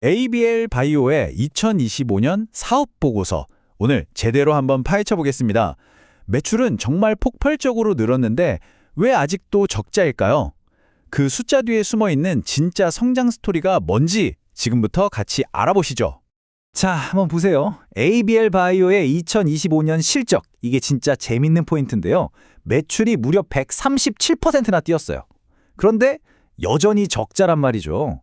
ABL 바이오의 2025년 사업 보고서 오늘 제대로 한번 파헤쳐 보겠습니다. 매출은 정말 폭발적으로 늘었는데 왜 아직도 적자일까요? 그 숫자 뒤에 숨어 있는 진짜 성장 스토리가 뭔지 지금부터 같이 알아보시죠. 자, 한번 보세요. ABL 바이오의 2025년 실적, 이게 진짜 재밌는 포인트인데요. 매출이 무려 137%나 뛰었어요. 그런데 여전히 적자란 말이죠.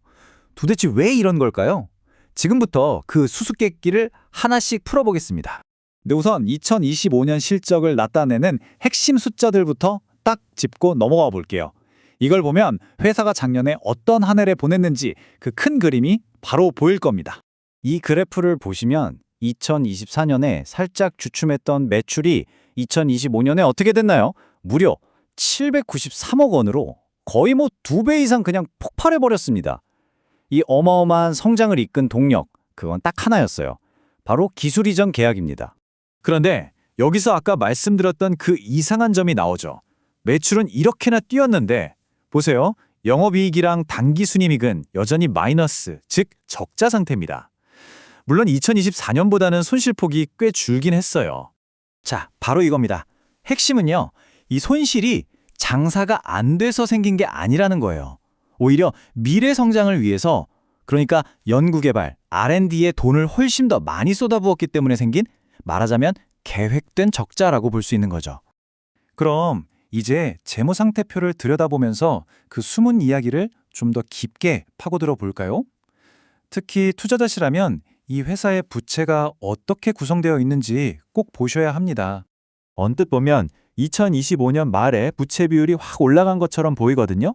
도대체 왜 이런 걸까요? 지금부터 그 수수께끼를 하나씩 풀어보겠습니다. 네, 우선 2025년 실적을 나타내는 핵심 숫자들부터 딱 짚고 넘어가 볼게요. 이걸 보면 회사가 작년에 어떤 한 해를 보냈는지 그 큰 그림이 바로 보일 겁니다. 이 그래프를 보시면 2024년에 살짝 주춤했던 매출이 2025년에 어떻게 됐나요? 무려 793억 원으로 거의 2배 이상 그냥 폭발해버렸습니다. 이 어마어마한 성장을 이끈 동력, 그건 딱 하나였어요. 바로 기술 이전 계약입니다. 그런데 여기서 아까 말씀드렸던 그 이상한 점이 나오죠. 매출은 이렇게나 뛰었는데 보세요. 영업이익이랑 당기순이익은 여전히 마이너스, 즉 적자 상태입니다. 물론 2024년보다는 손실폭이 꽤 줄긴 했어요. 자, 바로 이겁니다. 핵심은요, 이 손실이 장사가 안 돼서 생긴 게 아니라는 거예요. 오히려 미래 성장을 위해서, 그러니까 연구개발, R&D에 돈을 훨씬 더 많이 쏟아부었기 때문에 생긴, 말하자면 계획된 적자라고 볼 수 있는 거죠. 그럼 이제 재무상태표를 들여다보면서 그 숨은 이야기를 좀 더 깊게 파고들어 볼까요? 특히 투자자시라면 이 회사의 부채가 어떻게 구성되어 있는지 꼭 보셔야 합니다. 언뜻 보면 2025년 말에 부채 비율이 확 올라간 것처럼 보이거든요.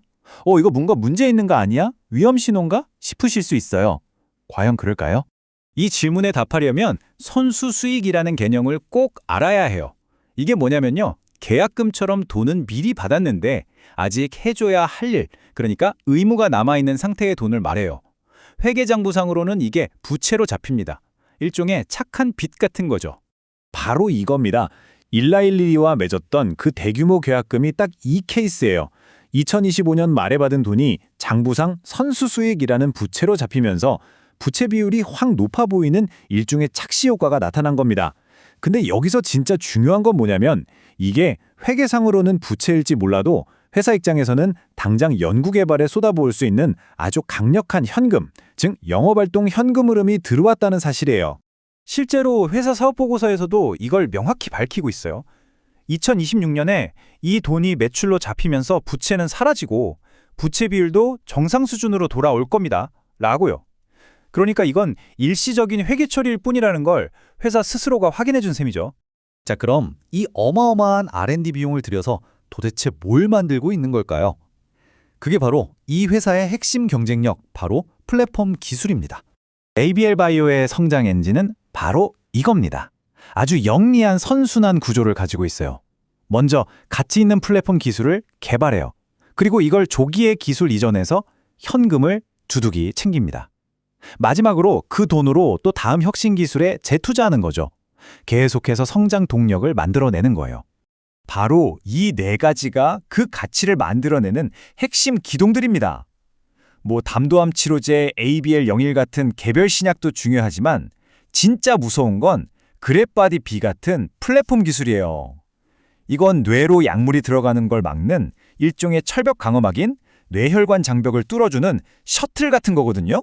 이거 뭔가 문제 있는 거 아니야? 위험 신호인가? 싶으실 수 있어요. 과연 그럴까요? 이 질문에 답하려면 선수 수익이라는 개념을 꼭 알아야 해요. 이게 뭐냐면요. 계약금처럼 돈은 미리 받았는데 아직 해줘야 할 일, 그러니까 의무가 남아있는 상태의 돈을 말해요. 회계장부상으로는 이게 부채로 잡힙니다. 일종의 착한 빚 같은 거죠. 바로 이겁니다. 일라일리와 맺었던 그 대규모 계약금이 딱 이 케이스예요. 2025년 말에 받은 돈이 장부상 선수수익이라는 부채로 잡히면서 부채 비율이 확 높아 보이는 일종의 착시 효과가 나타난 겁니다. 근데 여기서 진짜 중요한 건 뭐냐면 이게 회계상으로는 부채일지 몰라도 회사 입장에서는 당장 연구개발에 쏟아부을 수 있는 아주 강력한 현금, 즉 영업활동 현금 흐름이 들어왔다는 사실이에요. 실제로 회사 사업보고서에서도 이걸 명확히 밝히고 있어요. 2026년에 이 돈이 매출로 잡히면서 부채는 사라지고 부채 비율도 정상 수준으로 돌아올 겁니다. 라고요. 그러니까 이건 일시적인 회계 처리일 뿐이라는 걸 회사 스스로가 확인해 준 셈이죠. 자, 그럼 이 어마어마한 R&D 비용을 들여서 도대체 뭘 만들고 있는 걸까요? 그게 바로 이 회사의 핵심 경쟁력, 바로 플랫폼 기술입니다. ABL 바이오의 성장 엔진은 바로 이겁니다. 아주 영리한 선순환 구조를 가지고 있어요. 먼저 가치 있는 플랫폼 기술을 개발해요. 그리고 이걸 조기에 기술 이전해서 현금을 두둑이 챙깁니다. 마지막으로 그 돈으로 또 다음 혁신 기술에 재투자하는 거죠. 계속해서 성장 동력을 만들어내는 거예요. 바로 이 네 가지가 그 가치를 만들어내는 핵심 기동들입니다. 담도암 치료제 ABL01 같은 개별 신약도 중요하지만 진짜 무서운 건 그랩바디 B 같은 플랫폼 기술이에요. 이건 뇌로 약물이 들어가는 걸 막는 일종의 철벽 강화막인 뇌혈관 장벽을 뚫어주는 셔틀 같은 거거든요.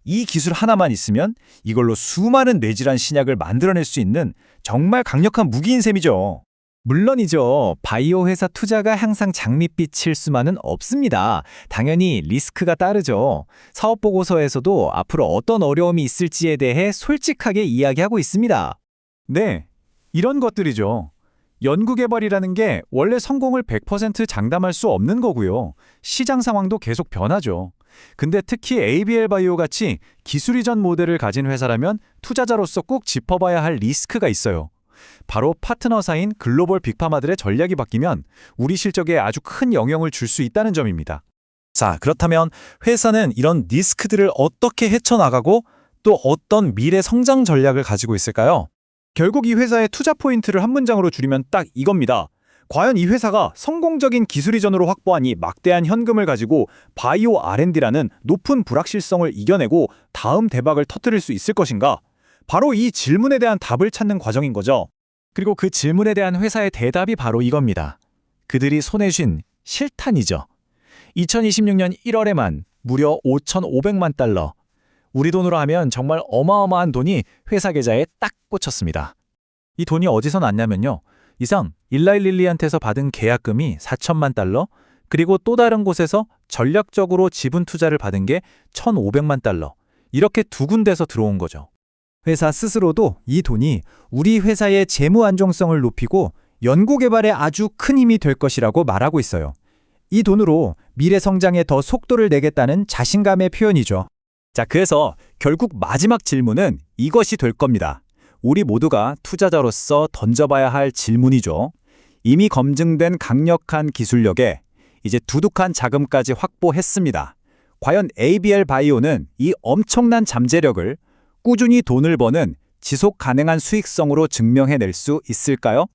이 기술 하나만 있으면 이걸로 수많은 뇌질환 신약을 만들어낼 수 있는 정말 강력한 무기인 셈이죠. 물론이죠. 바이오 회사 투자가 항상 장밋빛일 수만은 없습니다. 당연히 리스크가 따르죠. 사업보고서에서도 앞으로 어떤 어려움이 있을지에 대해 솔직하게 이야기하고 있습니다. 네, 이런 것들이죠. 연구개발이라는 게 원래 성공을 100% 장담할 수 없는 거고요. 시장 상황도 계속 변하죠. 근데 특히 ABL 바이오 같이 기술 이전 모델을 가진 회사라면 투자자로서 꼭 짚어봐야 할 리스크가 있어요. 바로 파트너사인 글로벌 빅파마들의 전략이 바뀌면 우리 실적에 아주 큰 영향을 줄 수 있다는 점입니다. 자, 그렇다면 회사는 이런 리스크들을 어떻게 헤쳐나가고 또 어떤 미래 성장 전략을 가지고 있을까요? 결국 이 회사의 투자 포인트를 한 문장으로 줄이면 딱 이겁니다. 과연 이 회사가 성공적인 기술 이전으로 확보한 이 막대한 현금을 가지고 바이오 R&D라는 높은 불확실성을 이겨내고 다음 대박을 터뜨릴 수 있을 것인가? 바로 이 질문에 대한 답을 찾는 과정인 거죠. 그리고 그 질문에 대한 회사의 대답이 바로 이겁니다. 그들이 손에 쥔 실탄이죠. 2026년 1월에만 무려 5,500만 달러. 우리 돈으로 하면 정말 어마어마한 돈이 회사 계좌에 딱 꽂혔습니다. 이 돈이 어디서 났냐면요. 이상 일라이 릴리한테서 받은 계약금이 4천만 달러, 그리고 또 다른 곳에서 전략적으로 지분 투자를 받은 게 1,500만 달러. 이렇게 두 군데서 들어온 거죠. 회사 스스로도 이 돈이 우리 회사의 재무 안정성을 높이고 연구개발에 아주 큰 힘이 될 것이라고 말하고 있어요. 이 돈으로 미래 성장에 더 속도를 내겠다는 자신감의 표현이죠. 자, 그래서 결국 마지막 질문은 이것이 될 겁니다. 우리 모두가 투자자로서 던져봐야 할 질문이죠. 이미 검증된 강력한 기술력에 이제 두둑한 자금까지 확보했습니다. 과연 ABL 바이오는 이 엄청난 잠재력을 꾸준히 돈을 버는 지속 가능한 수익성으로 증명해낼 수 있을까요?